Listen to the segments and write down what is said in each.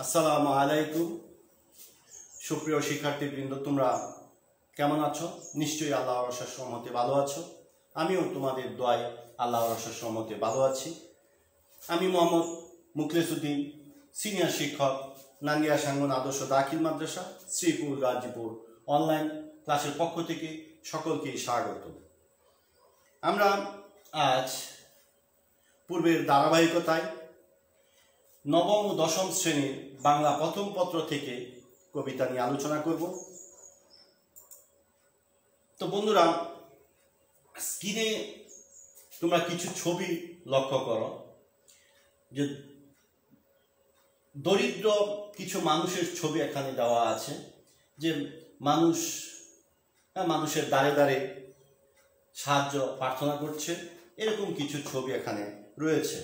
আসসালামু আলাইকুম। সুপ্রিয় শিক্ষার্থীবৃন্দ, তোমরা কেমন আছো? নিশ্চয়ই আল্লাহর অশেষ রহমতে ভালো আছো। আমিও তোমাদের দোয়ায় আল্লাহর অশেষ রহমতে ভালো আছি। আমি মোহাম্মদ মুখলেসউদ্দিন, সিনিয়র শিক্ষক, নাঙ্গিয়া সাঙ্গন আদর্শ দাখিল মাদ্রাসা, শ্রীপুর, গাজীপুর অনলাইন ক্লাসের পক্ষ থেকে সকলকেই স্বাগত। আমরা আজ পূর্বের ধারাবাহিকতায় নবম ও দশম শ্রেণীর বাংলা প্রথম পত্র থেকে কবিতা নিয়ে আলোচনা করব। তো বন্ধুরা, স্ক্রিনে তোমরা কিছু ছবি লক্ষ্য করো যে দরিদ্র কিছু মানুষের ছবি এখানে দেওয়া আছে, যে মানুষের দ্বারে দ্বারে সাহায্য প্রার্থনা করছে, এরকম কিছু ছবি এখানে রয়েছে।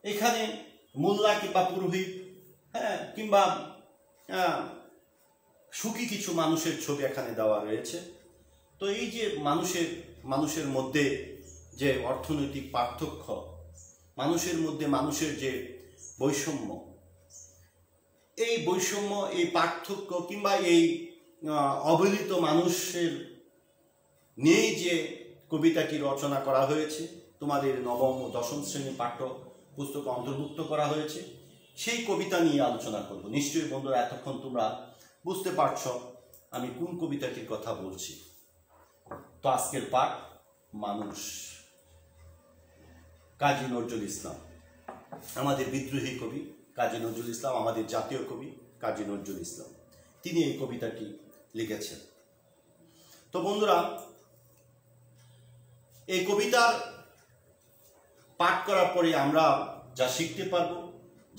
এখানে মোল্লা কিংবা পুরোহিত কিংবা সুখী কিছু মানুষের ছবি এখানে দেওয়া রয়েছে। তো এই যে মানুষের মধ্যে যে অর্থনৈতিক পার্থক্য, মানুষের মধ্যে মানুষের যে বৈষম্য, এই বৈষম্য, এই পার্থক্য কিংবা এই অবহেলিত মানুষের নিয়েই যে কবিতাটি রচনা করা হয়েছে, তোমাদের নবম ও দশম শ্রেণীর পাঠ্য পুস্তকে অন্তর্ভুক্ত করা হয়েছে, সেই কবিতা নিয়ে আলোচনা করব। নিশ্চয়ই বন্ধুরা এতক্ষণ তোমরা বুঝতে পারছ আমি কোন কবিতাটির কথা বলছি। তো আজকের পাঠ মানুষ, কাজী নজরুল ইসলাম, আমাদের বিদ্রোহী কবি কাজী নজরুল ইসলাম, আমাদের জাতীয় কবি কাজী নজরুল ইসলাম, তিনি এই কবিতাটি লিখেছেন। তো বন্ধুরা, এই কবিতার পাঠ করার পরে আমরা যা শিখতে পারবো,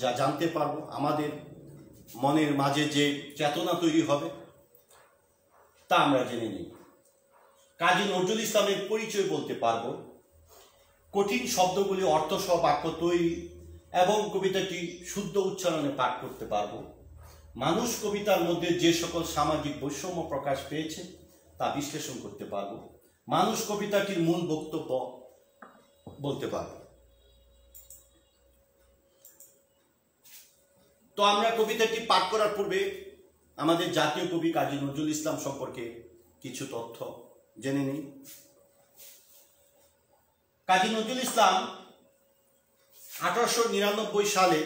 যা জানতে পারবো, আমাদের মনের মাঝে যে চেতনা তৈরি হবে তা আমরা জেনে নিই। কাজী নজরুল ইসলামের পরিচয় বলতে পারবো, কঠিন শব্দগুলি অর্থসহ বাক্য তৈরি এবং কবিতাটি শুদ্ধ উচ্চারণে পাঠ করতে পারবো। মানুষ কবিতার মধ্যে যে সকল সামাজিক বৈষম্য প্রকাশ পেয়েছে তা বিশ্লেষণ করতে পারবো। মানুষ কবিতাটির মূল বক্তব্য বলতে পারবো। তো আমরা কবিতাটি পাঠ করার পূর্বে আমাদের জাতীয় কবি কাজী নজরুল ইসলাম সম্পর্কে কিছু তথ্য জেনে নিই। কাজী নজরুল ইসলাম 1899 সালে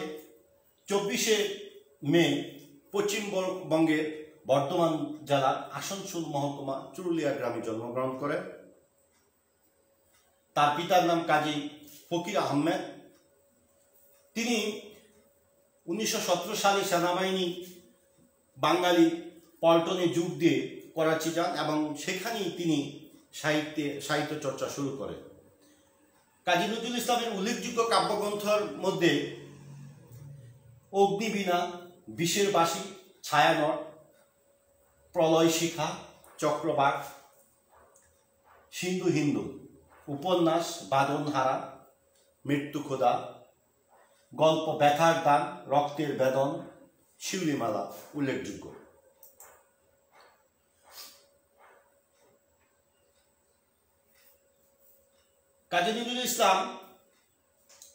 24শে মে পশ্চিমবঙ্গের বর্ধমান জেলার আসানসোল মহকুমা চুরুলিয়া গ্রামে জন্মগ্রহণ করেন। তার পিতার নাম কাজী ফকির আহমেদ। তিনি 1917 সালে সেনাবাহিনী বাঙালি পল্টনে যোগ দিয়ে করাচি যান এবং সেখানেই তিনি সাহিত্য চর্চা শুরু করেন। কাজী নজরুল ইসলামের উল্লেখযোগ্য কাব্যগ্রন্থের মধ্যে অগ্নিবীণা, বিষের বাসী, ছায়ানট, প্রলয় শিখা, চক্রবাক, সিন্ধু হিন্দু, উপন্যাস বাদনহারা, মৃত্যু খোদা, গল্প ব্যথার দান, রক্তের বেদন, শিউলিমালা উল্লেখযোগ্য। কাজী নজরুল ইসলাম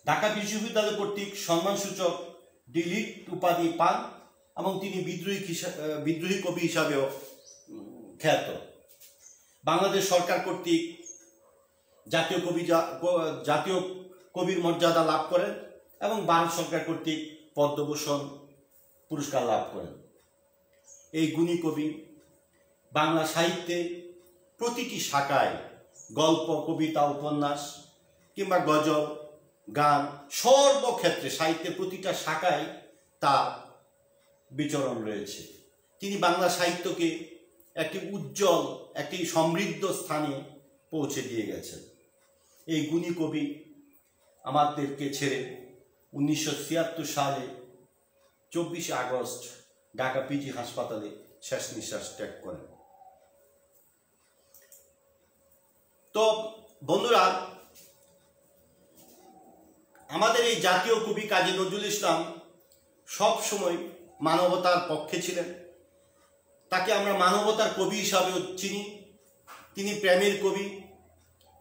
ঢাকা বিশ্ববিদ্যালয় কর্তৃক সম্মানসূচক ডিলিট উপাধি পান এবং তিনি বিদ্রোহী কবি হিসাবেও খ্যাত। বাংলাদেশ সরকার কর্তৃক জাতীয় কবির মর্যাদা লাভ করেন এবং ভারত সরকার কর্তৃক পদ্মভূষণ পুরস্কার লাভ করেন। এই গুণী কবি বাংলা সাহিত্যে প্রতিটি শাখায় গল্প, কবিতা, উপন্যাস কিংবা গজল, গান, সর্বক্ষেত্রে সাহিত্যের প্রতিটা শাখায় তার বিচরণ রয়েছে। তিনি বাংলা সাহিত্যকে একটি উজ্জ্বল, একটি সমৃদ্ধ স্থানে পৌঁছে দিয়ে গেছেন। এই গুণী কবি আমাদেরকে ছেড়ে 1976 সালে 24শে আগস্ট ঢাকা পিজি হাসপাতালে শেষ নিঃশ্বাস ত্যাগ করেন। তো বন্ধুরা, আমাদের এই জাতীয় কবি কাজী নজরুল ইসলাম সব সময় মানবতার পক্ষে ছিলেন। তাকে আমরা মানবতার কবি হিসাবেও চিনি। তিনি প্রেমের কবি,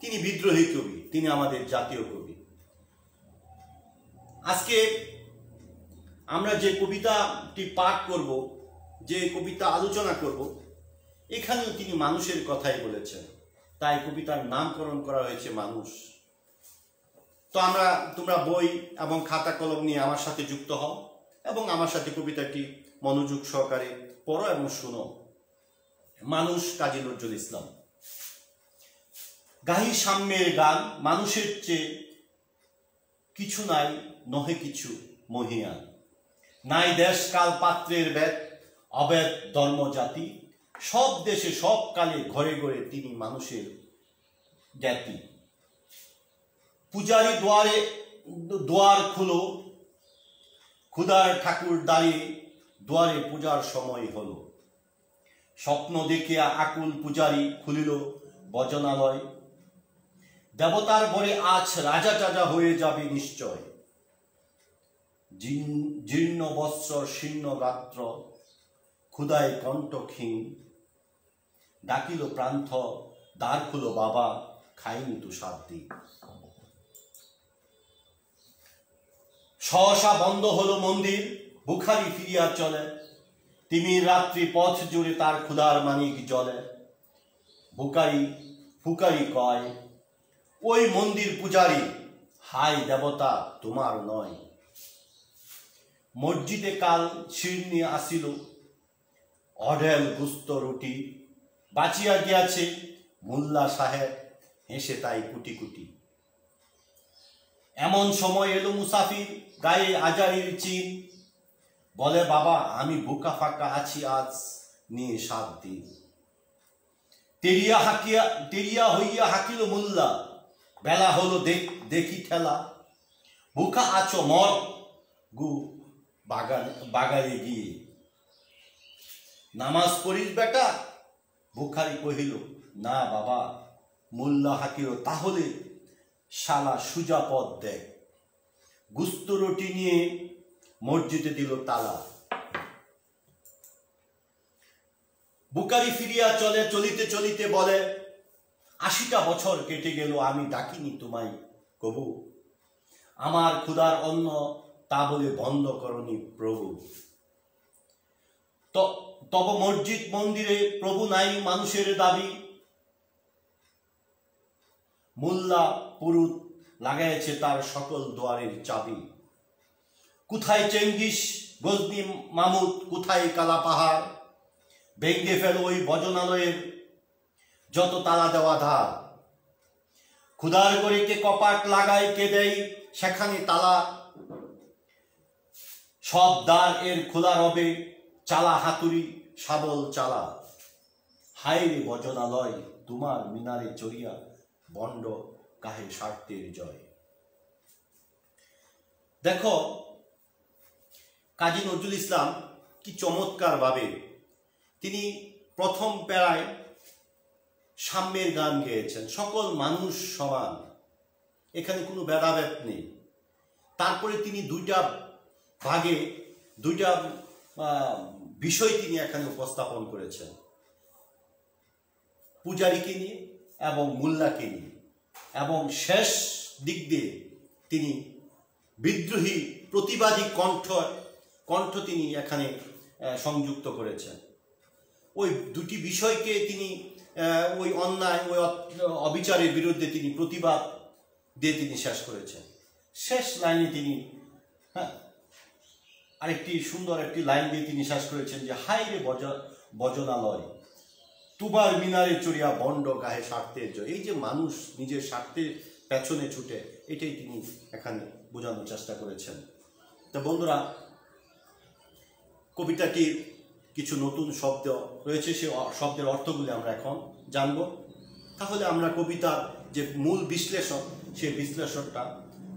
তিনি বিদ্রোহী কবি, তিনি আমাদের জাতীয় কবি। আজকে আমরা যে কবিতাটি পাঠ করব, যে কবিতা আলোচনা করব, এখানেও তিনি মানুষের কথাই বলেছেন, তাই কবিতার নামকরণ করা হয়েছে মানুষ। তো তোমরা বই এবং খাতা কলম নিয়ে আমার সাথে যুক্ত হও এবং আমার সাথে কবিতাটি মনোযোগ সহকারে পড়ো এবং শুনো। মানুষ, কাজী নজরুল ইসলাম। গাহি সাম্যের গান, মানুষের চেয়ে কিছু নাই, নহে কিছু মহিয়ান। নাই দেশ কাল পাত্রের বেদ, অবেদ ধর্ম জাতি। সব দেশে সব কালে ঘরে ঘরে তিনি মানুষের জ্ঞাতি। পূজারি দুয়ার খুলো, ক্ষুধার ঠাকুর দাঁড়িয়ে দুয়ারে পূজার সময় হলো। স্বপ্ন দেখিয়া আকুল পূজারি খুলিল ভজনালয়। দেবতার বরে আজ রাজা টাজা হয়ে যাবে নিশ্চয়। জীর্ণ বস্ত্র শীর্ণ গাত্র, ক্ষুধায় কণ্ঠক্ষীণ। ডাকিল প্রান্ত, দ্বার খুলো বাবা, খাইনি তো 7 দিন। সহসা বন্ধ হলো মন্দির, বুখারি ফিরিয়া চলে। তিমির রাত্রি পথ জুড়ে তার ক্ষুধার মানিক জলে। ফুকারি কয়, ওই মন্দির পূজারি, হাই দেবতা তোমার নয়। মসজিদে কাল শিরনি আসিল, অঢেল গুস্ত রুটি। বাঁচিয়া গিয়াছে মোল্লা সাহেব, হেসে তাই কুটি কুটি। এমন সময় এলো মুসাফির, গায়ে আজারির চিন। বলে বাবা আমি বুকা ফাঁকা আছি আজ নিয়ে 7 দিন। তেরিয়া হইয়া হাকিল মোল্লা, বেলা হলো দেখি ঠেলা। বুকা আছো মর গু বাগানে গিয়ে। নামাজ পড়িস বেটা? বুখারি কহিল, না বাবা। মোল্লা হাকিল, তাহলে শালা সুজা পথ দেখ। গুস্ত রুটি নিয়ে মসজিদে দিল তালা। বুখারি ফিরিয়া চলে, চলিতে চলিতে বলে, 80টা বছর কেটে গেল আমি ডাকিনি তোমায় কবু। আমার ক্ষুধার অন্ন তা বলে বন্ধ করনি প্রভু। তব মসজিদ মন্দিরে প্রভু নাই মানুষের দাবি। মোল্লা পুরুত লাগাইছে তার সকল দুয়ারের চাবি। কোথায় চেঙ্গিস গজনি মামুদ, কোথায় কালা পাহাড়। ভেঙ্গে ফেল ওই ভজনালয়ের যত তালা দেওয়া ধার। ক্ষুধার করে কে কপাট লাগায়, কে দেয় সেখানে তালা। সব দ্বার এর খোলা রবে, চালা হাতুড়ি শাবল চালা। হায় রে ভজনালয়, তোমার মিনারে চড়িয়া বন্ড গাহে স্বার্থের জয়। দেখো কাজী নজরুল ইসলাম কি চমৎকার ভাবে তিনি প্রথম প্যারায় সাম্যের গান গেয়েছেন। সকল মানুষ সমান, এখানে কোনো ভেদাভেদ নেই। তারপরে তিনি দুইটা ভাগে দুইটা বিষয় তিনি এখানে উপস্থাপন করেছেন, পূজারীকে নিয়ে এবং মোল্লাকে নিয়ে। এবং শেষ দিক দিয়ে তিনি বিদ্রোহী প্রতিবাদী কণ্ঠ তিনি এখানে সংযুক্ত করেছেন। ওই দুটি বিষয়কে তিনি ওই অন্যায়, ওই অবিচারের বিরুদ্ধে তিনি প্রতিবাদ দিয়ে তিনি শেষ করেছেন। শেষ লাইনে তিনি আরেকটি সুন্দর একটি লাইন দিয়ে তিনি শেষ করেছেন যে, হায় রে ভজনালয়, তোমার মিনারে চড়িয়া বন্ড গাহে স্বার্থের জয়। এই যে মানুষ নিজের স্বার্থের পেছনে ছুটে, এটাই তিনি এখানে বোঝানোর চেষ্টা করেছেন। তা বন্ধুরা, কবিতাটির কিছু নতুন শব্দ রয়েছে, সে শব্দের অর্থগুলি আমরা এখন জানব। তাহলে আমরা কবিতার যে মূল বিশ্লেষণ, সেই বিশ্লেষণটা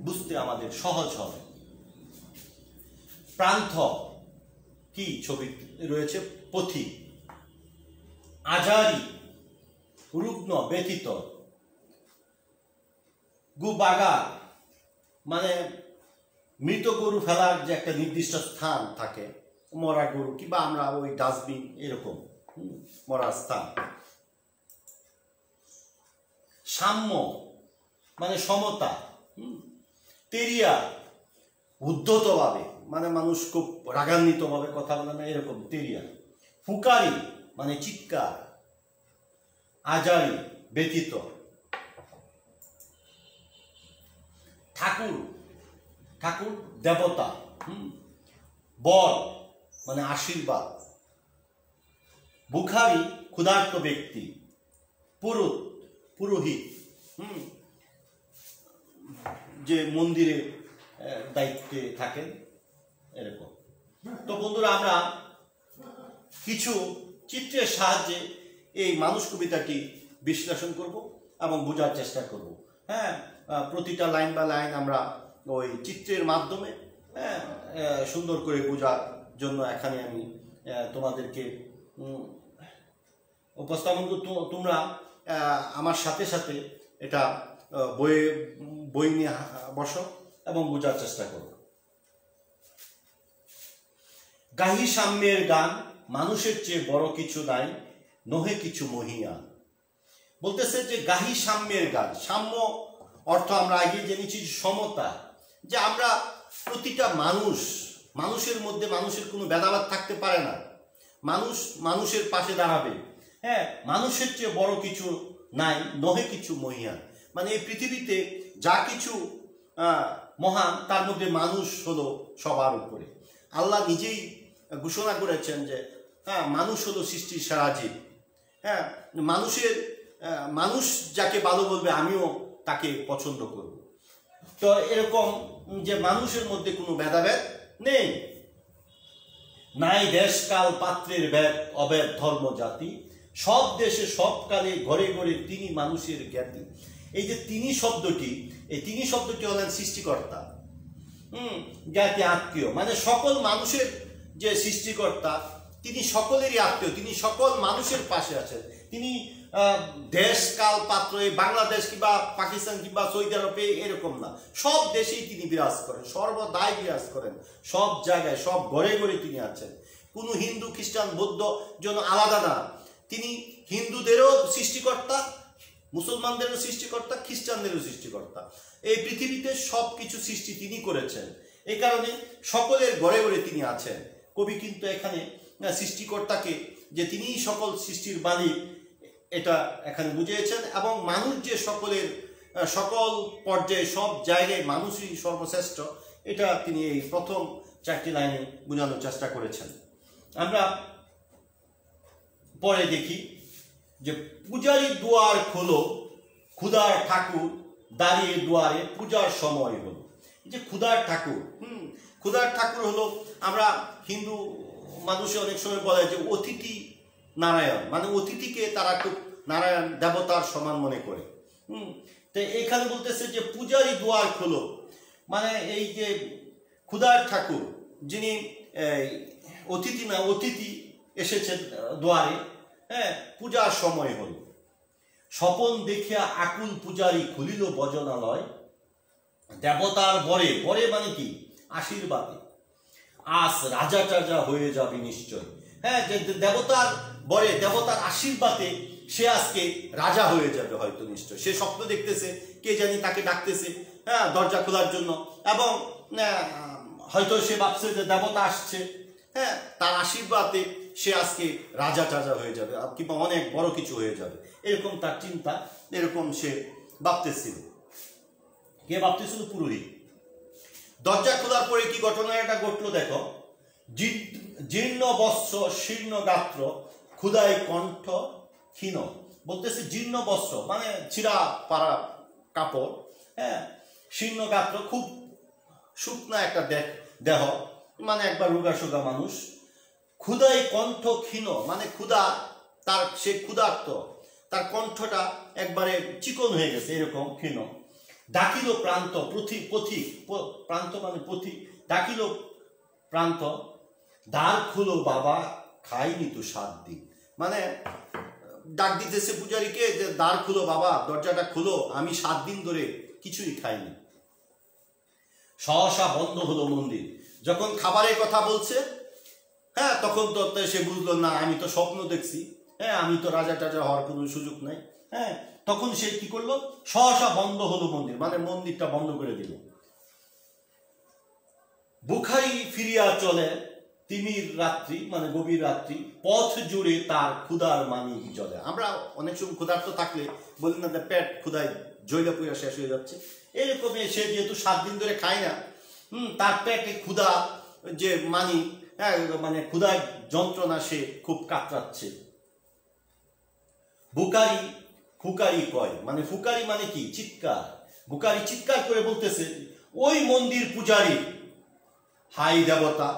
বুঝতে আমাদের সহজ হবে। প্রান্ত কি ছবি রয়েছে? পথিক, আজারি, রুগ্ন, ব্যথিত। গুবাগা মানে মৃত গরু ফেলার যে একটা নির্দিষ্ট স্থান থাকে, মরা গরু কিংবা আমরা ওই ডাস্টবিন, এরকম মরা স্থান। সাম্য মানে সমতা। তেরিয়া উদ্ধতভাবে মানে মানুষ খুব রাগান্বিত ভাবে কথা বলে না, এরকম তেরিয়া। ফুকারি মানে চিৎকার, আজারি ব্যতীত। ঠাকুর, ঠাকুর দেবতা, বর মানে আশীর্বাদ। বুখারি ক্ষুধার্ত ব্যক্তি। পুরুত পুরোহিত, যে মন্দিরে দায়িত্বে থাকেন, এরকম। তো বন্ধুরা, আমরা কিছু চিত্রের সাহায্যে এই মানুষ কবিতাটি বিশ্লেষণ করব এবং বোঝার চেষ্টা করব। হ্যাঁ, প্রতিটা লাইন বা লাইন আমরা ওই চিত্রের মাধ্যমে সুন্দর করে বোঝার জন্য এখানে আমি তোমাদেরকে উপস্থাপন করব। তোমরা আমার সাথে সাথে এটা বই নিয়ে বসো এবং বোঝার চেষ্টা করো। গাহি সাম্যের গান, মানুষের চেয়ে বড় কিছু নাই, নহে কিছু মহিয়ান। বলতেছে যে গাহি সাম্যের গান। সাম্য অর্থ আমরা আগে জেনেছি সমতা, যে আমরা প্রতিটা মানুষের মধ্যে মানুষের কোনো ভেদাভেদ থাকতে পারে না, মানুষ মানুষের পাশে দাঁড়াবে। হ্যাঁ, মানুষের চেয়ে বড় কিছু নাই, নহে কিছু মহিয়ান। মানে এই পৃথিবীতে যা কিছু মহান, তার মধ্যে মানুষ হলো সবার উপরে। আল্লাহ নিজেই ঘোষণা করেছেন যে হ্যাঁ, মানুষ হলো সৃষ্টির সেরা জীব। হ্যাঁ, মানুষ যাকে ভালো বলবে আমিও তাকে পছন্দ করব। তো এরকম যে মানুষের মধ্যে কোনো ভেদাভেদ নেই। নাই দেশ কাল পাত্রের ভেদ, অভেদ ধর্ম জাতি, সব দেশে সব কালে ঘরে ঘরে তিনি মানুষের জ্ঞাতি। এই যে তিনি শব্দটি, এই তিনি শব্দটি হলেন সৃষ্টিকর্তা। জ্ঞাতি আত্মীয়, মানে সকল মানুষের যে সৃষ্টিকর্তা, তিনি সকলেরই আত্মীয়, তিনি সকল মানুষের পাশে আছেন। তিনি দেশ কাল পাত্র, এই বাংলাদেশ কিংবা পাকিস্তান কিংবা সৌদি আরবে এরকম না, সব দেশেই তিনি বিরাজ করেন, সর্বদাই বিরাজ করেন, সব জায়গায় সব ঘরে ঘরে তিনি আছেন। কোনো হিন্দু খ্রিস্টান বৌদ্ধ যেন আলাদা না, তিনি হিন্দুদেরও সৃষ্টিকর্তা, মুসলমানদেরও সৃষ্টিকর্তা, খ্রিস্টানদেরও সৃষ্টিকর্তা। এই পৃথিবীতে সব কিছু সৃষ্টি তিনি করেছেন, এই কারণে সকলের ঘরে ঘরে তিনি আছেন। কবি কিন্তু এখানে সৃষ্টিকর্তাকে, যে তিনি সকল সৃষ্টির মালিক, এটা এখানে বুঝিয়েছেন। এবং মানুষ যে সকল পর্যায়ে সব জায়গায় মানুষই সর্বশ্রেষ্ঠ, এটা তিনি এই প্রথম 4টি লাইনে বোঝানোর চেষ্টা করেছেন। আমরা পরে দেখি যে পূজারি দুয়ার খোলো, ক্ষুধার ঠাকুর দাঁড়িয়ে দুয়ারে, পূজার সময় হলো। যে ক্ষুধার ঠাকুর, ক্ষুধার ঠাকুর হলো, আমরা হিন্দু মানুষে অনেক সময় বলে যে অতিথি নারায়ণ, মানে অতিথিকে তারা খুব নারায়ণ দেবতার সমান মনে করে। তো এখানে বলতেছে যে পূজারি দুয়ার খোলো, মানে এই যে ক্ষুধার ঠাকুর, যিনি অতিথি না, অতিথি এসেছে দুয়ারে। হ্যাঁ, পূজার সময় হল। স্বপন দেখিয়া আকুল পূজারি খুলিল ভজনালয়, দেবতার বরে, বরে মানে কি আশীর্বাদে, আস রাজা টাজা হয়ে যাবে নিশ্চয়। হ্যাঁ, যে দেবতার বরে, দেবতার আশীর্বাদে সে আজকে রাজা হয়ে যাবে হয়তো, নিশ্চয়। সে স্বপ্ন দেখতেছে, কে জানি তাকে ডাকতেছে, হ্যাঁ, দরজা খোলার জন্য, এবং হয়তো সে ভাবছে যে দেবতা আসছে, হ্যাঁ, তার আশীর্বাদে সে আজকে রাজা টাজা হয়ে যাবে, কিংবা অনেক বড় কিছু হয়ে যাবে, এরকম তার চিন্তা, এরকম সে ভাবতেছিল। কে ভাবতেছিল? পুরোহিত। দরজা খোলার পরে কি ঘটনাটা ঘটলো দেখো। জীর্ণ বস্ত্র শীর্ণ গাত্র, ক্ষুধায় কণ্ঠ ক্ষীণ। বলতেছে জীর্ণ বস্ত্র মানে ছিঁড়া পাড়া কাপড়, হ্যাঁ, শীর্ণ গাত্র খুব শুকনা একটা দেহ, মানে একবার রোগা সোগা মানুষ। ক্ষুধায় কণ্ঠ ক্ষীণ, মানে ক্ষুধা, সে ক্ষুধার্ত, তার কণ্ঠটা একবারে চিকন হয়ে গেছে, এরকম ক্ষীণ। ডাকিল প্রান্ত পথিক, প্রান্ত মানে পথিক, ডাকিল প্রান্ত, দ্বার খুলো বাবা খাইনি তো 7 দিন। মানে ডাক দিতেছে পূজারীকে যে দ্বার খুলো বাবা, দরজাটা খুলো, আমি 7 দিন ধরে কিছুই খাইনি। সহসা বন্ধ হলো মন্দির। যখন খাবারের কথা বলছে, হ্যাঁ, তখন তো সে বুঝলো না, আমি তো স্বপ্ন দেখছি, হ্যাঁ, আমি তো রাজা টাজা হওয়ার কোনো সুযোগ নাই। হ্যাঁ, তখন সে কি করলো? সহসা বন্ধ হলো মন্দির, মানে মন্দিরটা বন্ধ করে দিল। বুখারি ফিরিয়া চলে তিমির রাত্রি, মানে গভীর রাত্রি, পথ জুড়ে তার ক্ষুধার মানিক জ্বলে। আমরা অনেক সময় ক্ষুধার্ত থাকলে বলি না যে পেট ক্ষুধায় জৈলা পুয়া শেষ হয়ে যাচ্ছে, এরকম সে যেহেতু 7 দিন ধরে খায় না, তার পেটে ক্ষুধা যে মানি, মানে ক্ষুধার যন্ত্রণা, সে খুব কাতরাচ্ছে। বুখারি ফুকারি কয়, মানে ফুকারি মানে কি? চিৎকার। বুখারি চিৎকার করে বলতেছে, ওই মন্দির পূজারী, হাই দেবতা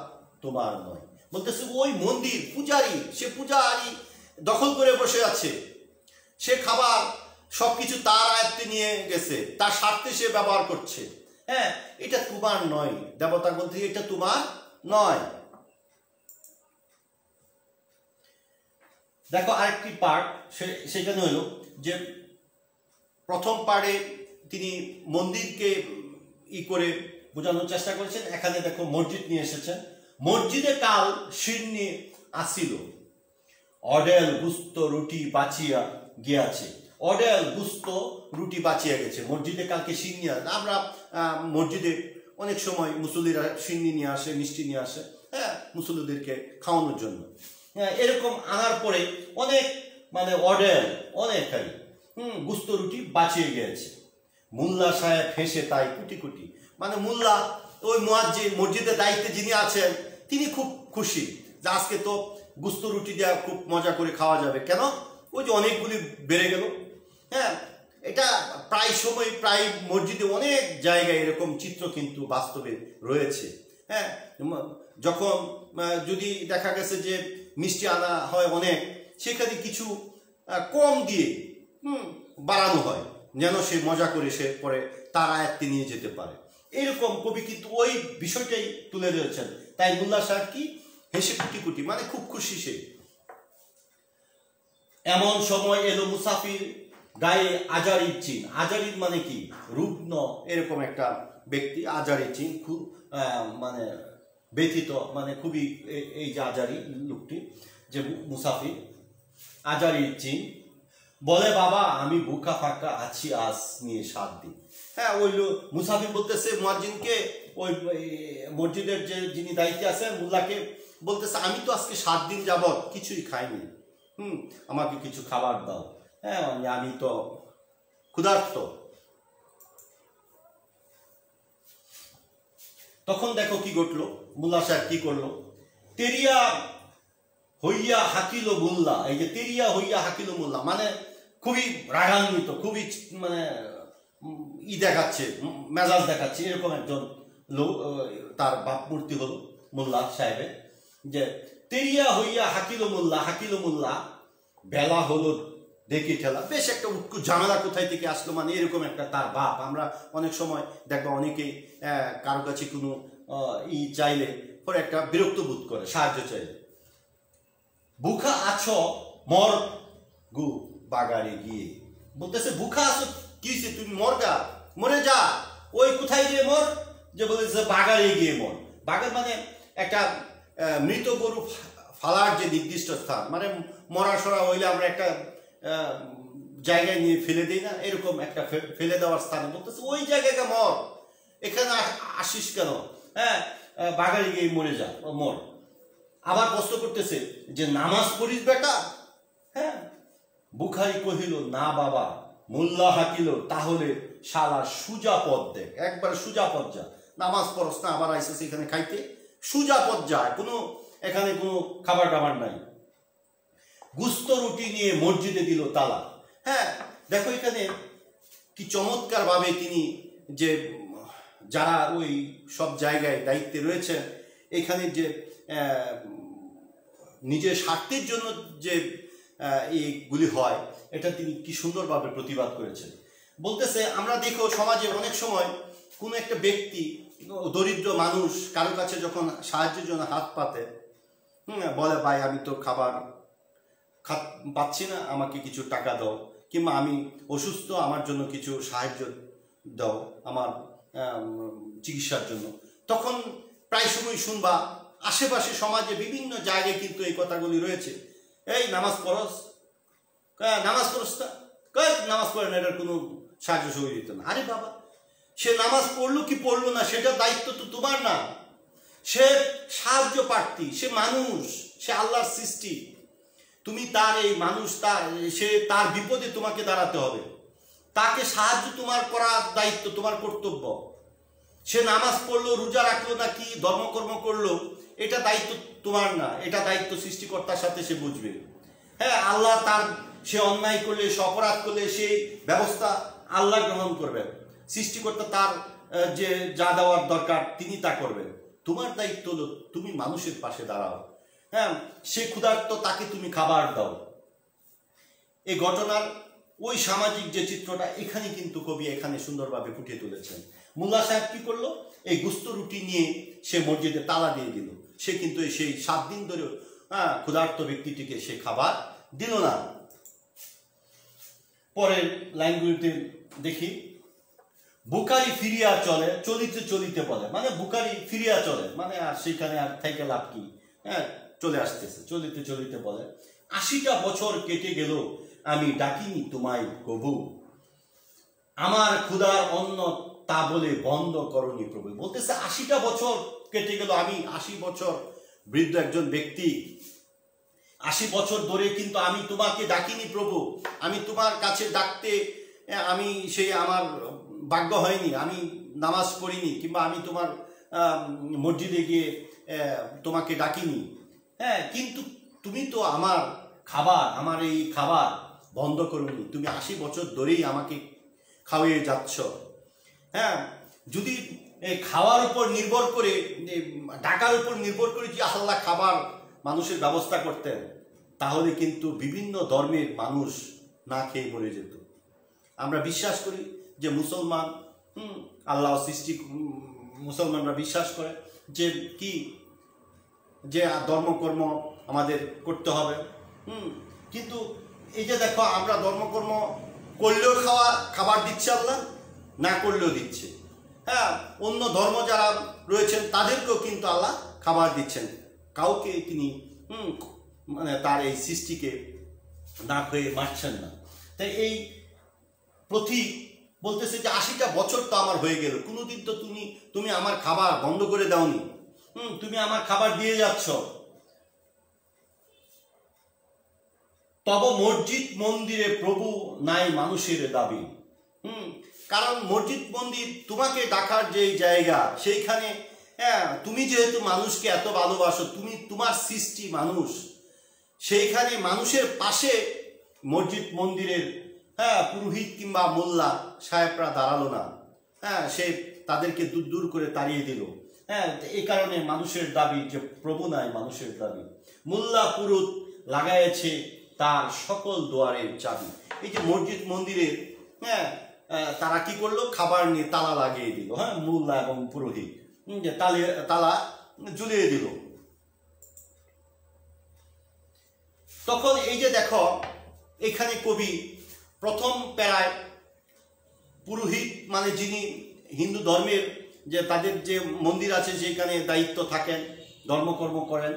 তোমার নয়। বলতেছে ওই মন্দির পূজারী, সে পূজারী দখল করে বসে আছে, সে খাবার সবকিছু তার আয়ত্তে নিয়ে গেছে, তার স্বার্থে সে ব্যবহার করছে। হ্যাঁ, এটা তোমার নয়। দেবতা বলতে এটা তোমার নয়। দেখো আরেকটি পার্ট, সেখানে হলো যে প্রথম পার্টে তিনি মন্দিরকে করে বোঝানোর চেষ্টা করেছেন। এখানে দেখো মসজিদ নিয়ে এসেছেন। মসজিদে কাল শীর্ণে আসিল, অডেল গুস্ত রুটি বাঁচিয়া গিয়াছে। অডেল গুস্ত রুটি বাঁচিয়া গেছে। মসজিদে কালকে সিন্নি, আমরা মসজিদে অনেক সময় মুসল্লিরা সিন্নি নিয়ে আসে, মিষ্টি নিয়ে আসে, হ্যাঁ, মুসল্লিদেরকে খাওয়ানোর জন্য। হ্যাঁ, এরকম আনার পরে অনেক, মানে অডেল অনেক গুস্ত রুটি বাঁচিয়ে গিয়েছে। মোল্লা সাহেব হেসে তাই কুটি কুটি, মানে মোল্লা ওই মুয়াজ্জিন, মসজিদের দায়িত্বে যিনি আছেন, তিনি খুব খুশি যে আজকে তো গুস্ত রুটি দেওয়া খুব মজা করে খাওয়া যাবে। কেন? ওই যে অনেকগুলি বেড়ে গেল। হ্যাঁ, এটা প্রায় সময়, প্রায় মসজিদে অনেক জায়গায় এরকম চিত্র কিন্তু বাস্তবে রয়েছে। হ্যাঁ, যখন যদি দেখা গেছে যে মিষ্টি আনা হয় অনেক, সেখানে কিছু কম দিয়ে বাড়ানো হয়, যেন সে মজা করে সে পরে তার আয়ত্তে নিয়ে যেতে পারে। এরকম কবি কিন্তু ওই বিষয়টাই তুলে ধরেছেন। তাই মোল্লা সাহেব কি হেসে কুটি কুটি, মানে খুব খুশি সে। এমন সময় এলো মুসাফির, গায়ে আজারির চিন। আজারির মানে কি? রুগ্ন, এরকম একটা ব্যক্তি। আজারির চিন, খুব মানে ব্যথিত, মানে খুবই, এই যে আজারি লোকটি, যে মুসাফির, আজারির চিন। বলে বাবা আমি ভুখা ফাঁকা আছি আজ নিয়ে 7 দিন। হ্যাঁ, ওই মুসাফির বলতেছে মুয়াজ্জিনকে, ওই মসজিদের যে যিনি দায়িত্বে আছেন মোল্লাকে বলতেছে, আমি তো আজকে 7 দিন যাবত কিছুই খাইনি, আমাকে কিছু খাবার দাও। হ্যাঁ, আমি তো ক্ষুধার্ত। তখন দেখো কি ঘটলো, মোল্লা সাহেব কি করলো। তেরিয়া হইয়া হাকিল মোল্লা। এই যে তেরিয়া হইয়া হাকিল মোল্লা, মানে খুবই রাগান্বিত, খুবই মানে দেখাচ্ছে, মেজাজ দেখাচ্ছে, এরকম একজন লোক, তার ভাবমূর্তি হলো মোল্লা সাহেবের। যে তেরিয়া হইয়া হাকিল মোল্লা, হাকিল মোল্লা বেলা হলো দেখি ঠেলা। বেশ একটা উৎকুট ঝামেলা কোথায় থেকে আসলো, মানে এরকম একটা তার ভাব। আমরা অনেক সময় দেখবো অনেকেই কারো কাছে কোনো চাইলে পরে একটা বিরক্ত বোধ করে, সাহায্য চাইলে। বুখা আছো মর গু বাগারে গিয়ে। বলতেছে বুখা আছো, কি হয়েছে, তুমি মরগা, মরে যা। ওই কোথায় গিয়ে মর? যে বলতেছে বাগারে গিয়ে মর। বাগার মানে একটা মৃত গরু ফালার যে নির্দিষ্ট স্থান, মানে মরা সরা হইলে আমরা একটা জায়গায় নিয়ে ফেলে দিই না, এরকম একটা ফেলে দেওয়ার স্থানে বলতেছে ওই জায়গাকে মর, এখানে আসিস কেন? হ্যাঁ, বাগারে গিয়ে মরে যা, মর। আবার প্রশ্ন করতেছে যে নামাজ পড়িস বেটা? হ্যাঁ, বুখারি কহিল না বাবা। মোল্লা হাকিল তাহলে শালা সুজা পথ দেখ, একবার সুজা পথ যা। নামাজ পড়স না, আবার আইসেছে এখানে খাইতে? সুজা পথ যায়, কোনো এখানে কোনো খাবার টাবার নাই। গুস্ত রুটি নিয়ে মসজিদে দিল তালা। হ্যাঁ, দেখো এখানে কি চমৎকার ভাবে তিনি, যে যারা ওই সব জায়গায় দায়িত্বে রয়েছেন, এখানে যে নিজের স্বার্থের জন্য যে এইগুলি হয়, এটা তিনি কি সুন্দরভাবে প্রতিবাদ করেছেন। বলতেছে আমরা দেখো সমাজে অনেক সময় কোনো একটা ব্যক্তি, দরিদ্র মানুষ কারো কাছে যখন সাহায্যের জন্য হাত পাতে, বলে ভাই আমি তো খাবার পাচ্ছি না, আমাকে কিছু টাকা দাও, কিংবা আমি অসুস্থ, আমার জন্য কিছু সাহায্য দাও আমার চিকিৎসার জন্য। তখন প্রায় সময় শুনবা আশেপাশে সমাজে বিভিন্ন জায়গায় কিন্তু এই কথাগুলি রয়েছে। এই নামাজ পড়স, নামাজ পড়স না, নামাজ পড়ে না, এটার কোনো সাহায্য সহযোগিতা না। আরে বাবা, সে নামাজ পড়লো কি পড়লো না, সেটা দায়িত্ব তো তোমার না। সে সাহায্য প্রার্থী, সে মানুষ, সে আল্লাহর সৃষ্টি। তুমি তার এই মানুষ, তার বিপদে তোমাকে দাঁড়াতে হবে, তাকে সাহায্য তোমার করার দায়িত্ব, তোমার কর্তব্য। সে নামাজ পড়লো, রোজা রাখলো নাকি ধর্মকর্ম করলো, এটা দায়িত্ব তোমার না, এটা দায়িত্ব সৃষ্টিকর্তার সাথে সে বুঝবে। হ্যাঁ, আল্লাহ সে অন্যায় করলে, সে অপরাধ করলে সেই ব্যবস্থা আল্লাহ গ্রহণ করবেন। সৃষ্টিকর্তা তার যে যা দেওয়ার দরকার তিনি তা করবেন। তোমার দায়িত্ব হলো তুমি মানুষের পাশে দাঁড়াও। হ্যাঁ, সে ক্ষুধার্ত, তাকে তুমি খাবার দাও। এই ঘটনার ওই সামাজিক যে চিত্রটা এখানে কিন্তু কবি এখানে সুন্দরভাবে ফুটিয়ে তুলেছেন। মোল্লা সাহেব কি করলো, এই গুস্ত রুটি নিয়ে সে মসজিদে তালা দিয়ে দিল। সে কিন্তু সেই 7 দিন ধরে ক্ষুধার্ত ব্যক্তিটিকে সে খাবার দিল না। পরের লাইনগুলিতে দেখি, বুকারি ফিরিয়া চলে, চলিতে চলিতে বলে, মানে বুকারি ফিরিয়া চলে, মানে আর সেখানে আর থেকে লাভ কি, হ্যাঁ চলে আসতেছে, চলিতে চলিতে বলে, 80টা বছর কেটে গেল আমি ডাকিনি তোমায় কবু, আমার ক্ষুধার অন্ন তা বলে বন্ধ করনি প্রভু। বলতেছে 80টা বছর কেটে গেল, আমি 80 বছর বৃদ্ধ একজন ব্যক্তি, 80 বছর ধরে কিন্তু আমি তোমাকে ডাকিনি প্রভু, আমি তোমার কাছে ডাকতে আমি সেই আমার ভাগ্য হয়নি, আমি নামাজ পড়িনি, কিংবা আমি তোমার মসজিদে গিয়ে তোমাকে ডাকিনি। হ্যাঁ, কিন্তু তুমি তো আমার খাবার, আমার এই খাবার বন্ধ করোনি, তুমি 80 বছর ধরেই আমাকে খাওয়িয়ে যাচ্ছ। হ্যাঁ, যদি খাওয়ার উপর নির্ভর করে, ডাকার উপর নির্ভর করে যে আল্লাহ খাবার মানুষের ব্যবস্থা করতেন, তাহলে কিন্তু বিভিন্ন ধর্মের মানুষ না খেয়ে মরে যেত। আমরা বিশ্বাস করি যে মুসলমান, আল্লাহ সৃষ্টি, মুসলমানরা বিশ্বাস করে যে কি, যে ধর্মকর্ম আমাদের করতে হবে। কিন্তু এই যে দেখো, আমরা ধর্মকর্ম করলেও খাবার দিচ্ছে আল্লাহ, না করলেও দিচ্ছে। হ্যাঁ, অন্য ধর্ম যারা রয়েছেন তাদেরকেও কিন্তু আল্লাহ খাবার দিচ্ছেন, কাউকে তিনি মানে তার এই সৃষ্টিকে না খেয়ে মারছেন না। তাই এই প্রতীক বলতেছে যে 80টা বছর তো আমার হয়ে গেল, কোনোদিন তো তুমি আমার খাবার বন্ধ করে দাওনি, তুমি আমার খাবার দিয়ে যাচ্ছ। তব মসজিদ মন্দিরে প্রভু নাই মানুষের দাবি। কারণ মসজিদ মন্দির তোমাকে ডাকার যে জায়গা, সেইখানে হ্যাঁ তুমি যেহেতু মানুষকে এত ভালোবাসো, তোমার সৃষ্টি মানুষ, সেইখানে মানুষের পাশে মসজিদ মন্দিরের পুরোহিত কিংবা মোল্লা সাহেবরা দাঁড়ালো না। হ্যাঁ, সে তাদেরকে দূর দূর করে তাড়িয়ে দিল। হ্যাঁ, এই কারণে মানুষের দাবি যে প্রভু নাই মানুষের দাবি, মোল্লা পুরুত লাগাইছে তার সকল দুয়ারের চাবি। এই যে মসজিদ মন্দিরের তারা কি করলো, খাবার নিয়ে তালা লাগিয়ে দিল। হ্যাঁ, মোল্লা এবং পুরোহিত যে তালা ঝুলিয়ে দিল। তখন এই যে দেখো, এখানে কবি প্রথম প্যারায় পুরোহিত মানে যিনি হিন্দু ধর্মের যে তাদের যে মন্দির আছে সেখানে দায়িত্ব থাকেন, ধর্মকর্ম করেন,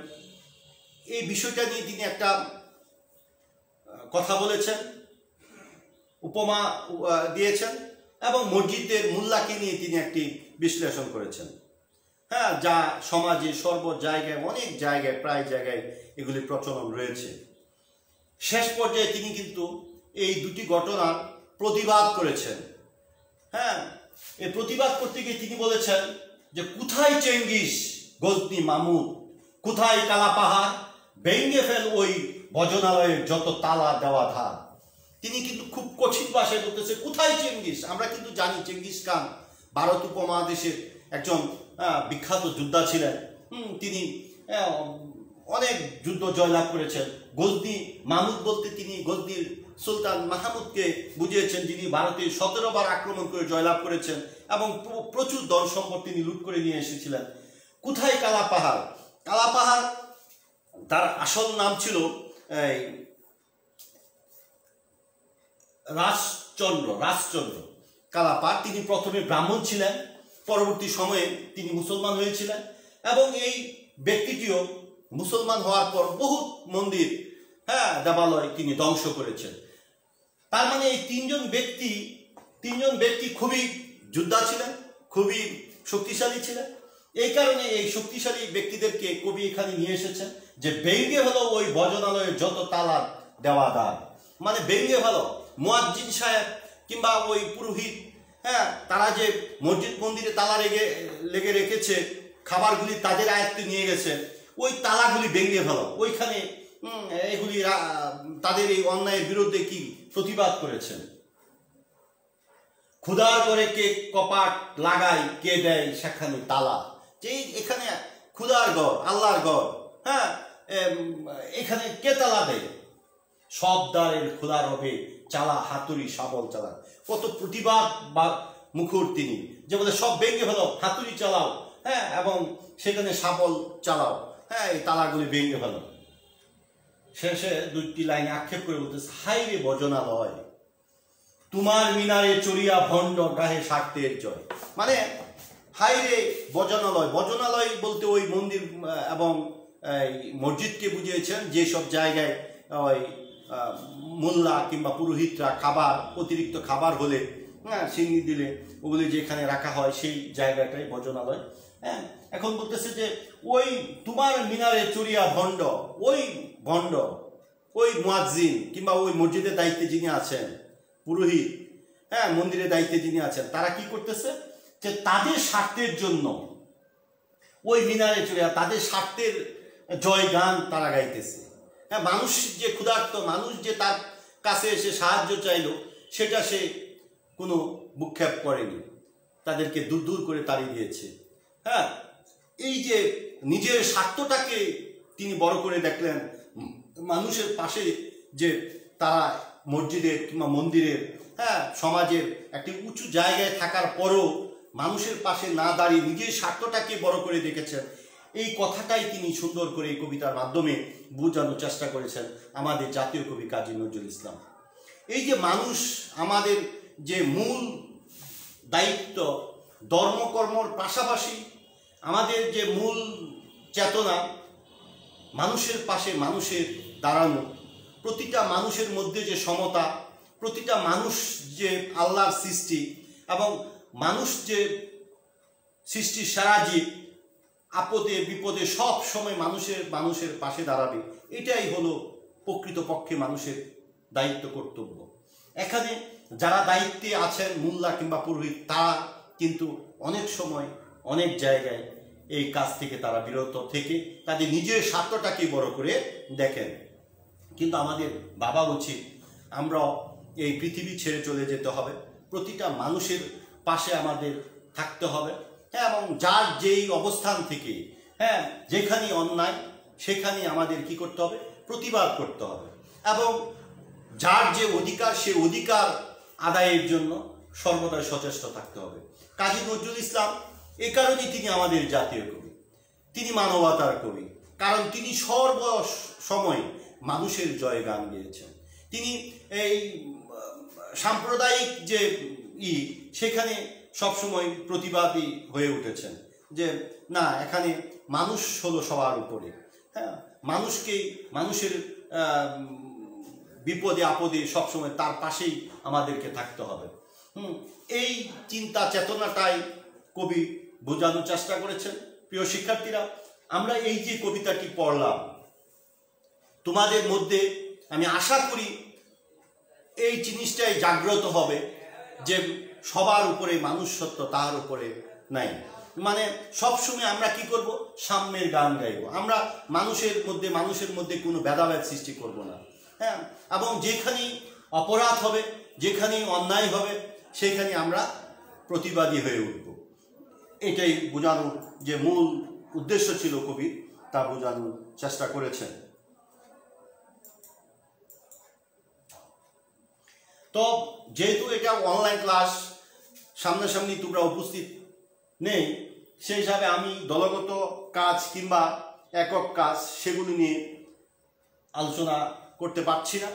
এই বিষয়টা নিয়ে তিনি একটা কথা বলেছেন, উপমা দিয়েছেন, এবং মসজিদের মোল্লাকে নিয়ে তিনি একটি বিশ্লেষণ করেছেন। হ্যাঁ, যা সমাজে সর্ব জায়গায়, অনেক জায়গায়, প্রায় জায়গায় এগুলি প্রচলন রয়েছে। শেষ পর্যায়ে তিনি কিন্তু এই দুটি ঘটনার প্রতিবাদ করেছেন। হ্যাঁ, এই প্রতিবাদ করতে গিয়ে তিনি বলেছেন যে কোথায় চেঙ্গিস গজনি মামুদ, কোথায় কালা পাহাড়, ভেঙ্গে ফেল ওই ভজনালয়ের যত তালা দেওয়া ধার। তিনি কিন্তু খুব কঠিন ভাষায় বলতেছে কোথায় চেঙ্গিস। আমরা কিন্তু জানি চেঙ্গিস খান ভারত উপমহাদেশের একজন বিখ্যাত যোদ্ধা ছিলেন। তিনি অনেক যুদ্ধ জয়লাভ করেছেন। গজনি মামুদ বলতে তিনি গজনির সুলতান মাহমুদকে বুঝিয়েছেন, যিনি ভারতে 17 বার আক্রমণ করে জয়লাভ করেছেন এবং প্রচুর ধন সম্পদ তিনি লুট করে নিয়ে এসেছিলেন। কোথায় কালা পাহাড়? কালা পাহাড় তার আসল নাম ছিল রাজচন্দ্র কালাপাড়। তিনি প্রথমে ব্রাহ্মণ ছিলেন, পরবর্তী সময়ে তিনি মুসলমান হয়েছিলেন, এবং এই ব্যক্তিটিও মুসলমান হওয়ার পর বহুত মন্দির, দেবালয় তিনি ধ্বংস করেছেন। তার মানে এই তিনজন ব্যক্তি খুবই যোদ্ধা ছিলেন, খুবই শক্তিশালী ছিলেন। এই কারণে এই শক্তিশালী ব্যক্তিদেরকে কবি এখানে নিয়ে এসেছেন যে ব্যঙ্গে হলো ওই ভজনালয়ের যত তালা দেওয়া দ্বার, মানে ব্যঙ্গে হলো মুয়াজ্জিন সাহেব কিংবা ওই পুরোহিত, হ্যাঁ, তারা যে মসজিদ মন্দিরে তালা লেগে রেখেছে, খাবারগুলি তাদের আয়ত্তে নিয়ে গেছে, ওই তালাগুলি ব্যঙ্গে হলো, ওইখানে এগুলি তাদের এই অন্যায়ের বিরুদ্ধে কি প্রতিবাদ করেছেন। ক্ষুধার করে কে কপাট লাগায়, কে দেয় সেখানে তালা, যে এখানে ক্ষুধার ঘর, আল্লাহর ঘর, হ্যাঁ, এখানে কে তালা দেয়, সব দ্বারের খোলা রবে চালা, হাতুড়ি শাবল চালা। কত প্রতিবাদ বা মুখর তিনি, যে বলে সব ভেঙে ফেলো, হাতুড়ি চালাও, হ্যাঁ, এবং সেখানে শাবল চালাও, হ্যাঁ, এই তালাগুলি ভেঙে ফেলো। শেষে দুইটি লাইনে আক্ষেপ করে বলতেছে, হাই রে ভজনালয়, তোমার মিনারে চড়িয়া ভণ্ড গাহে স্বার্থের জয়। মানে হাই রে ভজনালয়, ভজনালয় বলতে ওই মন্দির এবং মসজিদকে বুঝিয়েছেন, যেসব জায়গায় ওই মোল্লা কিংবা পুরোহিতরা খাবার, অতিরিক্ত খাবার হলে, হ্যাঁ, সিন্নি দিলে ওগুলি যেখানে রাখা হয় সেই জায়গাটাই ভজনালয়। হ্যাঁ, এখন বলতেছে যে ওই তোমার মিনারে চড়িয়া ভণ্ড, ওই ভণ্ড, ওই মুয়াজ্জিন কিংবা ওই মসজিদের দায়িত্বে যিনি আছেন, পুরোহিত, হ্যাঁ, মন্দিরের দায়িত্বে যিনি আছেন, তারা কি করতেছে যে তাদের স্বার্থের জন্য ওই মিনারে চড়িয়া তাদের স্বার্থের জয় গান তারা গাইতেছে। হ্যাঁ, মানুষ যে ক্ষুধার্ত, মানুষ যে তার কাছে এসে সাহায্য চাইল, সেটা সে কোনো ভূক্ষেপ করেনি, তাদেরকে দূর দূর করে তাড়িয়ে দিয়েছে। হ্যাঁ, এই যে নিজের স্বার্থটাকে তিনি বড় করে দেখলেন, মানুষের পাশে যে তারা মসজিদের কিংবা মন্দিরের, হ্যাঁ, সমাজের একটি উঁচু জায়গায় থাকার পরও মানুষের পাশে না দাঁড়িয়ে নিজের স্বার্থটাকে বড় করে দেখেছেন, এই কথাটাই তিনি সুন্দর করে এই কবিতার মাধ্যমে বোঝানোর চেষ্টা করেছেন আমাদের জাতীয় কবি কাজী নজরুল ইসলাম। এই যে মানুষ, আমাদের যে মূল দায়িত্ব, ধর্মকর্মর পাশাপাশি আমাদের যে মূল চেতনা, মানুষের পাশে মানুষের দাঁড়ানো, প্রতিটা মানুষের মধ্যে যে সমতা, প্রতিটা মানুষ যে আল্লাহর সৃষ্টি এবং মানুষ যে সৃষ্টির সেরা জীব, আপদে বিপদে সব সময় মানুষের পাশে দাঁড়াবে, এটাই হলো প্রকৃতপক্ষে মানুষের দায়িত্ব, কর্তব্য। এখানে যারা দায়িত্বে আছেন, মোল্লা কিংবা পুরোহিত, তারা কিন্তু অনেক সময় অনেক জায়গায় এই কাজ থেকে তারা বিরত থেকে তাদের নিজের স্বার্থটাকে বড় করে দেখেন। কিন্তু আমাদের ভাবা উচিত, আমরা এই পৃথিবী ছেড়ে চলে যেতে হবে, প্রতিটা মানুষের পাশে আমাদের থাকতে হবে, হ্যাঁ, এবং যার যেই অবস্থান থেকে, হ্যাঁ, যেখানে অন্যায় সেখানে আমাদের কি করতে হবে, প্রতিবাদ করতে হবে, এবং যার যে অধিকার, সে অধিকার আদায়ের জন্য সর্বদা সচেষ্ট থাকতে হবে। কাজী নজরুল ইসলাম এ কারণেই তিনি আমাদের জাতীয় কবি, তিনি মানবতার কবি, কারণ তিনি সর্বসময় মানুষের জয় গান গেয়েছেন। তিনি এই সাম্প্রদায়িক যে সেখানে সবসময় প্রতিবাদী হয়ে উঠেছেন, যে না, এখানে মানুষ হলো সবার উপরে, হ্যাঁ, মানুষের বিপদে আপদে সবসময় তার পাশেই আমাদেরকে থাকতে হবে। এই চিন্তা চেতনাটাই কবি বোঝানোর চেষ্টা করেছেন। প্রিয় শিক্ষার্থীরা, আমরা এই যে কবিতাটি পড়লাম, তোমাদের মধ্যে আমি আশা করি এই জিনিসটাই জাগ্রত হবে যে সবার উপরে মানুষ সত্য, তার উপরে নাই। মানে সবসময় আমরা কি করব, সাম্যের গান গাইব, আমরা মানুষের মধ্যে কোনো ভেদাভেদ সৃষ্টি করব না, হ্যাঁ, এবং যেখানেই অপরাধ হবে, যেখানেই অন্যায় হবে, সেখানে আমরা প্রতিবাদী হয়ে উঠব। এটাই বোঝানোর যে মূল উদ্দেশ্য ছিল কবি, তা বোঝানোর চেষ্টা করেছেন। তো যেহেতু এটা অনলাইন ক্লাস, সামনাসামনি তোমরা উপস্থিত নেই, সেই হিসাবে আমি দলগত কাজ কিংবা একক কাজ সেগুলি নিয়ে আলোচনা করতে পারছি না।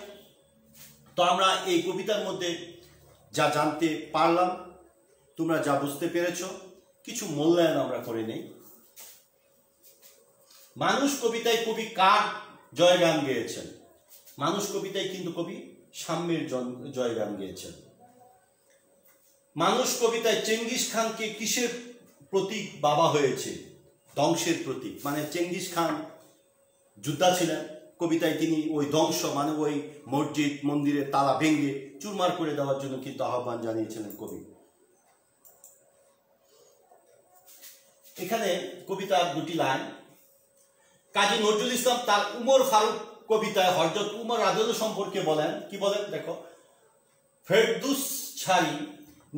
তো আমরা এই কবিতার মধ্যে যা জানতে পারলাম, তোমরা যা বুঝতে পেরেছ, কিছু মূল্যায়ন আমরা করে নেই। মানুষ কবিতায় কবি কার জয়গান গেয়েছেন? মানুষ কবিতায় কিন্তু কবি সাম্যের জয়গান গেয়েছেন। মানুষ কবিতায় চেঙ্গিস খানকে কিসের প্রতীক বাবা হয়েছে, ধ্বংসের প্রতীক। মানে চেঙ্গিস খান যোদ্ধা ছিলেন, কবিতায় তিনি ওই ধ্বংস মানে ওই মসজিদ মন্দিরের তালা ভেঙে চুরমার করে দেওয়ার জন্য কিন্তু আহ্বান জানিয়েছিলেন কবি। এখানে কবিতার দুটি লাইন। কাজী নজরুল ইসলাম তার উমর ফারুক কবিতায় হযরত উমর রাদিয়াল্লাহু সম্পর্কে বলেন, কি বলেন দেখো, ফেরদৌস ছাড়ি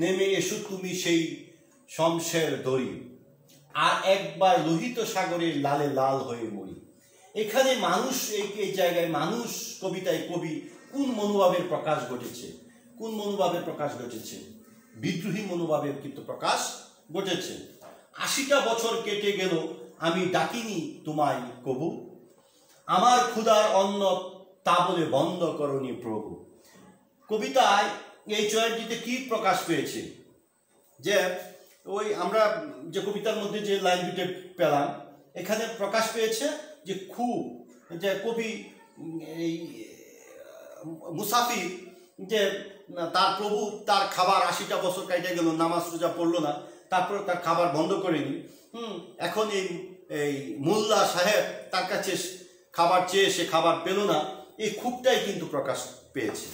নেমে এসো তুমি সেই শমশের দড়ি, আর একবার লোহিত সাগরের লালে লাল হয়ে মরি। এখানে মানুষ, এই জায়গায় মানুষ কবিতায় কবি কোন মনোভাবের প্রকাশ ঘটেছে? কোন মনোভাবের প্রকাশ ঘটেছে? বিদ্রোহী মনোভাবের কিন্তু প্রকাশ ঘটেছে। ৮০টা বছর কেটে গেল আমি ডাকিনি তোমায় কবু, আমার ক্ষুধার অন্ন তা বলে বন্ধ করনি প্রভু। কবিতায় এই চয়নটিতে কি প্রকাশ পেয়েছে? যে ওই আমরা যে কবিতার মধ্যে যে লাইন দুটো পেলাম, এখানে প্রকাশ পেয়েছে যে খুব যে কবি এই মুসাফির, যে তার প্রভু তার খাবার ৮০টা বছর কাটে গেল, নামাজ রোজা পড়লো না, তারপর তার খাবার বন্ধ করেনি। এখন এই মোল্লা সাহেব তার কাছে খাবার চেয়ে সে খাবার পেল না, এই ক্ষোভটাই কিন্তু প্রকাশ পেয়েছে।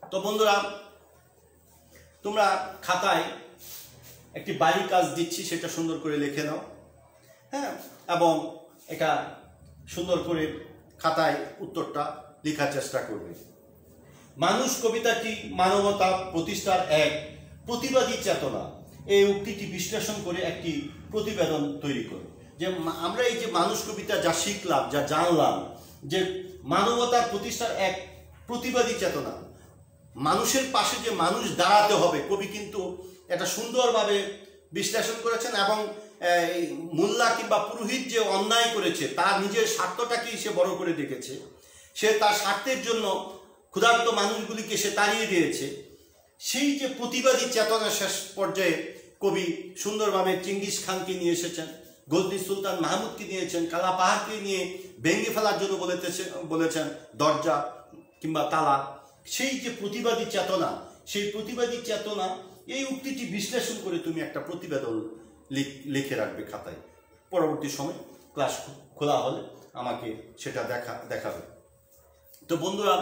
তো বন্ধুরা, তোমরা খাতায় একটি বাড়ির কাজ দিচ্ছি, সেটা সুন্দর করে লিখে নাও, হ্যাঁ, এবং এটা সুন্দর করে খাতায় উত্তরটা লেখার চেষ্টা করবে। মানুষ কবিতাটি মানবতা প্রতিষ্ঠার এক প্রতিবাদী চেতনা, এই উক্তিটি বিশ্লেষণ করে একটি প্রতিবেদন তৈরি করে। যে আমরা এই যে মানুষ কবিতা যা শিখলাম, যা জানলাম, যে মানবতার প্রতিষ্ঠার এক প্রতিবাদী চেতনা, মানুষের পাশে যে মানুষ দাঁড়াতে হবে, কবি কিন্তু এটা সুন্দরভাবে বিশ্লেষণ করেছেন। এবং মোল্লা কিংবা পুরোহিত যে অন্যায় করেছে, তার নিজের স্বার্থটাকেই সে বড় করে দেখেছে, সে তার স্বার্থের জন্য ক্ষুধার্ত মানুষগুলিকে সে তাড়িয়ে দিয়েছে। সেই যে প্রতিবাদী চেতনা শেষ পর্যায়ে কবি সুন্দরভাবে চেঙ্গিস খানকে নিয়ে এসেছেন, গজনী সুলতান মাহমুদকে নিয়েছেন, কালা পাহাড়কে নিয়ে ভেঙে ফেলার জন্য বলেছেন দরজা কিংবা তালা। সেই যে প্রতিবাদী চেতনা, সেই প্রতিবাদী চেতনা, এই উক্তিটি বিশ্লেষণ করে তুমি একটা প্রতিবেদন লিখে রাখবে খাতায়। পরবর্তী সময় ক্লাস খোলা হলে আমাকে সেটা দেখাবে। তো বন্ধুরা,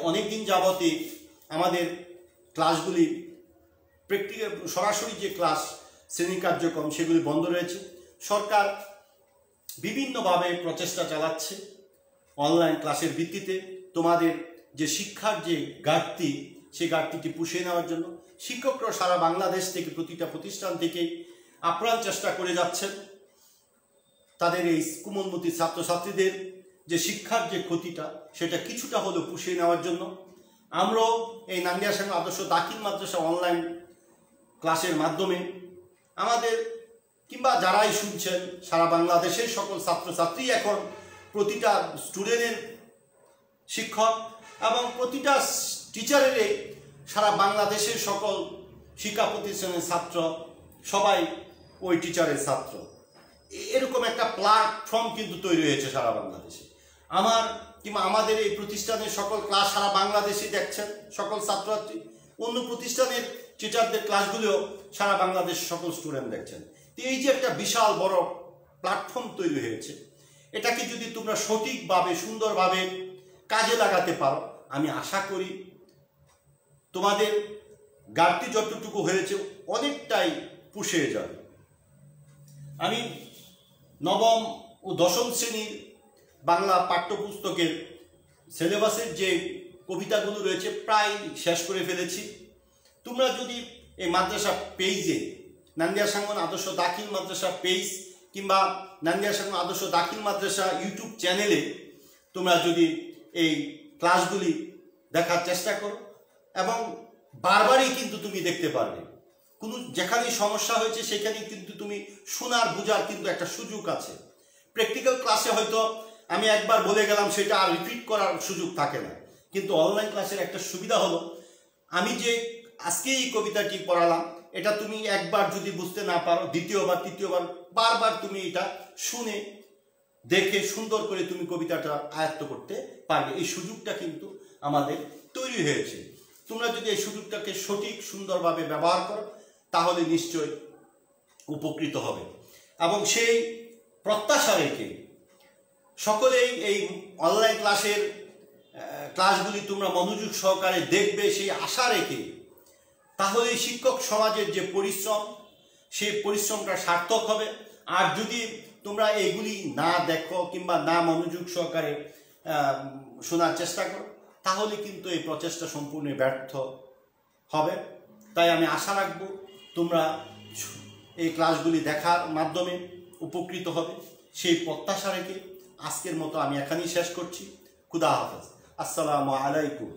অনেকদিন যাবতই আমাদের ক্লাসগুলি প্র্যাকটিক্যাল সরাসরি যে ক্লাস শ্রেণী কার্যক্রম সেগুলি বন্ধ রয়েছে। সরকার বিভিন্নভাবে প্রচেষ্টা চালাচ্ছে অনলাইন ক্লাসের ভিত্তিতে তোমাদের যে শিক্ষার যে ঘাটতি, সেই ঘাটতিটি পুষিয়ে নেওয়ার জন্য শিক্ষকরা সারা বাংলাদেশ থেকে প্রতিটা প্রতিষ্ঠান থেকে আপ্রাণ চেষ্টা করে যাচ্ছেন তাদের এই কোমলমতি ছাত্রছাত্রীদের যে শিক্ষার যে ক্ষতিটা সেটা কিছুটা হলেও পুষিয়ে নেওয়ার জন্য। আমরাও এই নান্দিয়া সাহেব আদর্শ দাখিল মাদ্রাসা অনলাইন ক্লাসের মাধ্যমে আমাদের কিংবা যারাই শুনছেন সারা বাংলাদেশের সকল ছাত্রছাত্রী এখন প্রতিটা স্টুডেন্টের শিক্ষক এবং প্রতিটা টিচারের সারা বাংলাদেশের সকল শিক্ষা প্রতিষ্ঠানের ছাত্র সবাই ওই টিচারের ছাত্র। এরকম একটা প্ল্যাটফর্ম কিন্তু তৈরি হয়েছে সারা বাংলাদেশে। আমার কিংবা আমাদের এই প্রতিষ্ঠানের সকল ক্লাস সারা বাংলাদেশে দেখছেন সকল ছাত্রছাত্রী, অন্য প্রতিষ্ঠানের টিচারদের ক্লাসগুলিও সারা বাংলাদেশ সকল স্টুডেন্ট দেখছেন। তো এই যে একটা বিশাল বড় প্ল্যাটফর্ম তৈরি হয়েছে, এটাকে যদি তোমরা সঠিকভাবে সুন্দরভাবে কাজে লাগাতে পারো, আমি আশা করি তোমাদের ঘাটতি যতটুকু হয়েছে অনেকটাই পুষিয়ে যাবে। আমি নবম ও দশম শ্রেণীর বাংলা পাঠ্যপুস্তকের সিলেবাসের যে কবিতাগুলো রয়েছে প্রায় শেষ করে ফেলেছি। তোমরা যদি এই মাদ্রাসা পেজে নান্দিয়া সাঙ্গন আদর্শ দাখিল মাদ্রাসা পেজ কিংবা নান্দিয়া সাঙ্গন আদর্শ দাখিল মাদ্রাসা ইউটিউব চ্যানেলে তোমরা যদি এই ক্লাসগুলি দেখার চেষ্টা করো এবং বারবারই কিন্তু তুমি দেখতে পারবে। কোনো যেখানেই সমস্যা হয়েছে সেখানেই কিন্তু তুমি শোনার বোঝার কিন্তু একটা সুযোগ আছে। প্র্যাকটিক্যাল ক্লাসে হয়তো আমি একবার বলে গেলাম, সেটা আর রিপিট করার সুযোগ থাকে না। কিন্তু অনলাইন ক্লাসের একটা সুবিধা হলো, আমি যে আজকে এই কবিতাটি পড়ালাম, এটা তুমি একবার যদি বুঝতে না পারো, দ্বিতীয়বার তৃতীয়বার বারবার তুমি এটা শুনে দেখে সুন্দর করে তুমি কবিতাটা আয়ত্ত করতে পারবে। এই সুযোগটা কিন্তু আমাদের তৈরি হয়েছে। তোমরা যদি এই সুযোগটাকে সঠিক সুন্দরভাবে ব্যবহার করো তাহলে নিশ্চয় উপকৃত হবে। এবং সেই প্রত্যাশা রেখে সকলেই এই অনলাইন ক্লাসগুলি তোমরা মনোযোগ সহকারে দেখবে সেই আশা রেখে, তাহলে শিক্ষক সমাজের যে পরিশ্রম সেই পরিশ্রমটা সার্থক হবে। আর যদি তোমরা এইগুলি না দেখো কিংবা না মনোযোগ সহকারে শোনার চেষ্টা করো তাহলে কিন্তু এই প্রচেষ্টা সম্পূর্ণ ব্যর্থ হবে। তাই আমি আশা রাখব তোমরা এই ক্লাসগুলি দেখার মাধ্যমে উপকৃত হবে, সেই প্রত্যাশা রেখে আজকের মতো আমি এখানেই শেষ করছি। খুদা হাফেজ। আসসালামু আলাইকুম।